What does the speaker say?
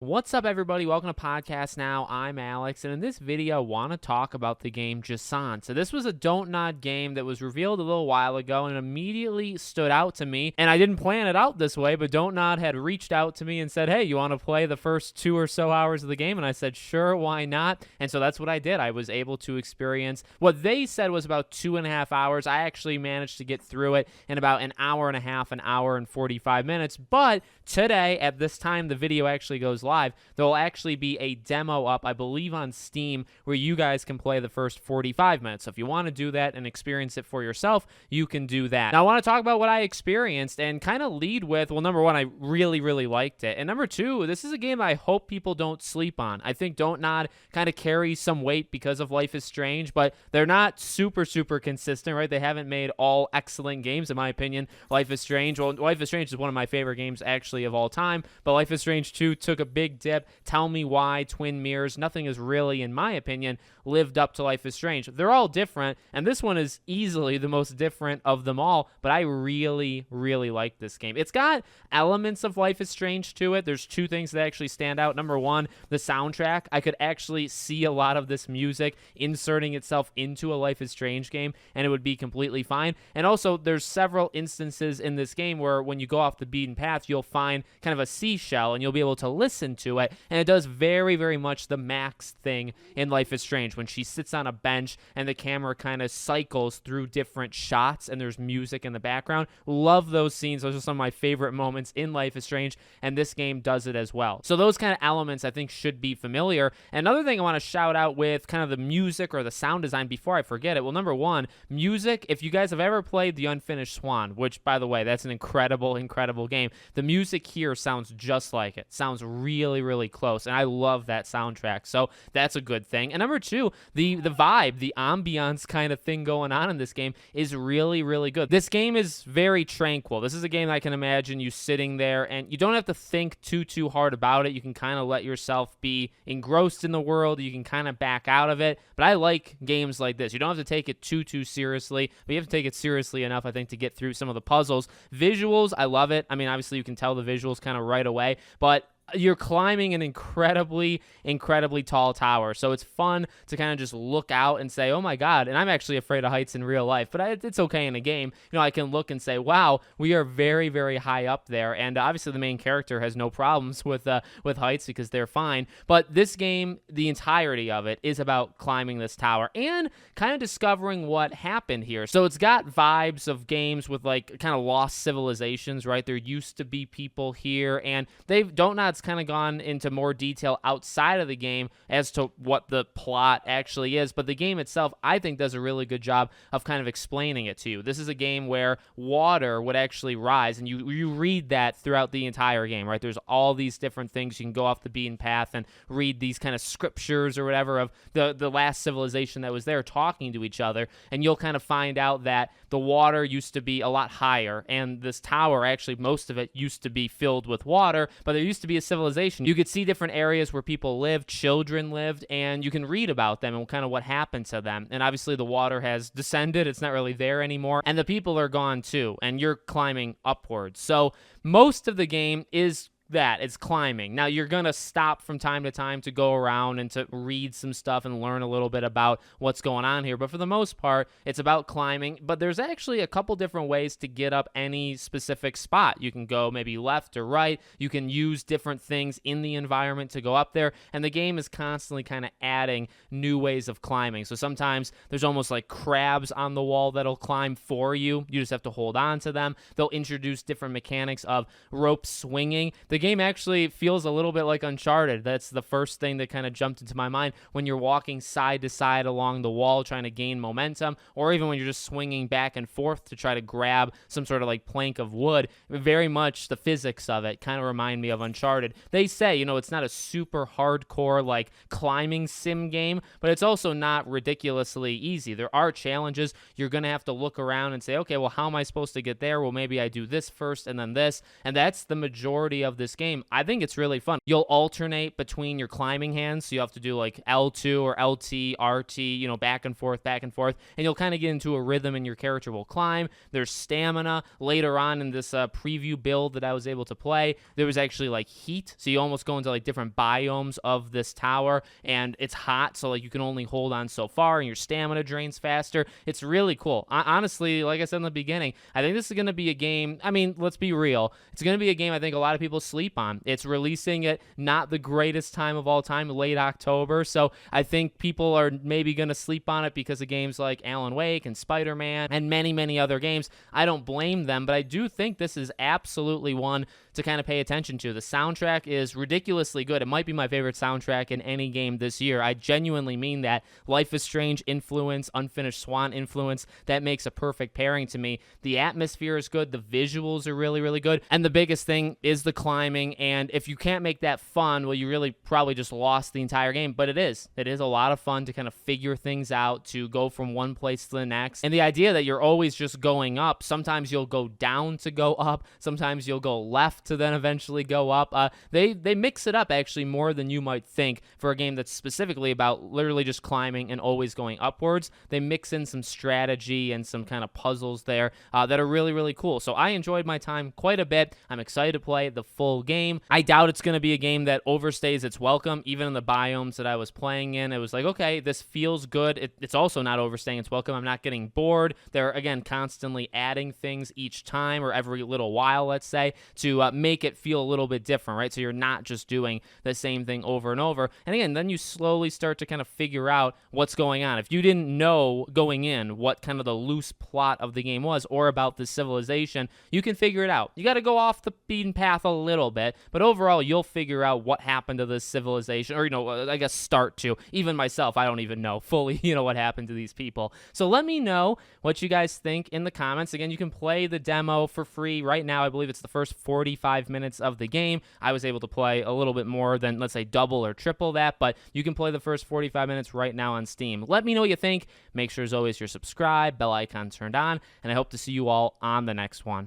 What's up, everybody? Welcome to Podcast Now. I'm Alex, and in this video, I want to talk about the game Jusant. So this was a Don't Nod game that was revealed a little while ago, and it immediately stood out to me. And I didn't plan it out this way, but Don't Nod had reached out to me and said, "Hey, you want to play the first 2 or so hours of the game?" And I said, "Sure, why not?" And so that's what I did. I was able to experience what they said was about 2.5 hours. I actually managed to get through it in about an hour and a half, an hour and 45 minutes. But today, at this time the video actually goes live, there will actually be a demo up, I believe on Steam, where you guys can play the first 45 minutes. So if you want to do that and experience it for yourself, you can do that. Now, I want to talk about what I experienced and kind of lead with, well, number one, I really liked it. And number two, this is a game I hope people don't sleep on. I think Don't Nod kind of carries some weight because of Life is Strange, but they're not super consistent, right? They haven't made all excellent games, in my opinion. Life is Strange, well, Life is Strange is one of my favorite games actually of all time, but Life is Strange 2 took a big dip. Tell Me Why, Twin Mirrors, nothing has really, in my opinion, lived up to Life is Strange. They're all different, and this one is easily the most different of them all, but I really like this game. It's got elements of Life is Strange to it. There's two things that actually stand out. Number one, the soundtrack. I could actually see a lot of this music inserting itself into a Life is Strange game, and it would be completely fine. And also, there's several instances in this game where when you go off the beaten path, you'll find kind of a seashell, and you'll be able to listen to it, and it does very much the Max thing in Life is Strange when she sits on a bench and the camera kind of cycles through different shots and there's music in the background. Love those scenes. Those are some of my favorite moments in Life is Strange, and this game does it as well. So those kind of elements I think should be familiar. Another thing I want to shout out with kind of the music or the sound design before I forget it. Well, number one, music. If you guys have ever played The Unfinished Swan, which by the way, that's an incredible game, the music here sounds just like it. Sounds really close, and I love that soundtrack, so that's a good thing. And number two, the vibe, the ambiance kind of thing going on in this game is really good. This game is very tranquil. This is a game I can imagine you sitting there, and you don't have to think too hard about it. You can kind of let yourself be engrossed in the world. You can kind of back out of it, but I like games like this. You don't have to take it too seriously, but you have to take it seriously enough, I think, to get through some of the puzzles. Visuals, I love it. I mean, obviously you can tell the visuals kind of right away, but you're climbing an incredibly tall tower, so it's fun to kind of just look out and say, oh my god. And I'm actually afraid of heights in real life, but it's okay in a game. You know, I can look and say, wow, we are very high up there. And obviously the main character has no problems with heights because they're fine. But this game, the entirety of it is about climbing this tower and kind of discovering what happened here. So it's got vibes of games with like kind of lost civilizations, right? There used to be people here, and Don't Nod's kind of gone into more detail outside of the game as to what the plot actually is, but the game itself, I think, does a really good job of kind of explaining it to you. This is a game where water would actually rise, and you read that throughout the entire game, right? There's all these different things. You can go off the beaten path and read these kind of scriptures or whatever of the last civilization that was there talking to each other, and you'll kind of find out that the water used to be a lot higher, and this tower, actually, most of it used to be filled with water, but there used to be a civilization. You could see different areas where people lived, children lived, and you can read about them and kind of what happened to them. And obviously the water has descended. It's not really there anymore, and the people are gone too, and you're climbing upwards. So most of the game is that it's climbing. Now, you're gonna stop from time to time to go around and to read some stuff and learn a little bit about what's going on here, but for the most part, it's about climbing. But there's actually a couple different ways to get up any specific spot. You can go maybe left or right. You can use different things in the environment to go up there, and the game is constantly kind of adding new ways of climbing. So sometimes there's almost like crabs on the wall that'll climb for you. You just have to hold on to them. They'll introduce different mechanics of rope swinging. The game actually feels a little bit like Uncharted. That's the first thing that kind of jumped into my mind when you're walking side to side along the wall trying to gain momentum, or even when you're just swinging back and forth to try to grab some sort of like plank of wood. Very much the physics of it kind of remind me of Uncharted. They say, you know, it's not a super hardcore like climbing sim game, but it's also not ridiculously easy. There are challenges. You're going to have to look around and say, okay, well, how am I supposed to get there? Well, maybe I do this first and then this. And that's the majority of this this game, I think it's really fun. You'll alternate between your climbing hands, so you have to do like L2 or LT, RT, back and forth, and you'll kind of get into a rhythm and your character will climb. There's stamina. Later on in this preview build that I was able to play, there was actually like heat, so you almost go into like different biomes of this tower, and it's hot, so like you can only hold on so far, and your stamina drains faster. It's really cool. Honestly, like I said in the beginning, I think this is going to be a game, I mean, let's be real, it's going to be a game I think a lot of people sleep on. It's releasing at not the greatest time of all time, late October, so I think people are maybe going to sleep on it because of games like Alan Wake and Spider-Man and many, many other games. I don't blame them, but I do think this is absolutely one to kind of pay attention to. The soundtrack is ridiculously good. It might be my favorite soundtrack in any game this year. I genuinely mean that. Life is Strange influence, Unfinished Swan influence, that makes a perfect pairing to me. The atmosphere is good. The visuals are really, really good. And the biggest thing is the climbing. And if you can't make that fun, well, you really probably just lost the entire game. But it is. It is a lot of fun to kind of figure things out, to go from one place to the next. And the idea that you're always just going up, sometimes you'll go down to go up, sometimes you'll go left to then eventually go up. They mix it up actually more than you might think for a game that's specifically about literally just climbing and always going upwards. They mix in some strategy and some kind of puzzles there that are really, really cool. So I enjoyed my time quite a bit. I'm excited to play the full game. I doubt it's going to be a game that overstays its welcome. Even in the biomes that I was playing in, it was like, okay, this feels good. It's also not overstaying its welcome. I'm not getting bored. They're, again, constantly adding things each time or every little while, let's say, to make it feel a little bit different, right? So you're not just doing the same thing over and over. And again, then you slowly start to kind of figure out what's going on. If you didn't know going in what kind of the loose plot of the game was or about the civilization, you can figure it out. You got to go off the beaten path a little bit, but overall, you'll figure out what happened to this civilization, or, I guess start to. Even myself, I don't even know fully, what happened to these people. So let me know what you guys think in the comments. Again, you can play the demo for free right now. I believe it's the first 45 minutes of the game. I was able to play a little bit more than, let's say, double or triple that, but you can play the first 45 minutes right now on Steam. Let me know what you think. Make sure, as always, you're subscribed, bell icon turned on, and I hope to see you all on the next one.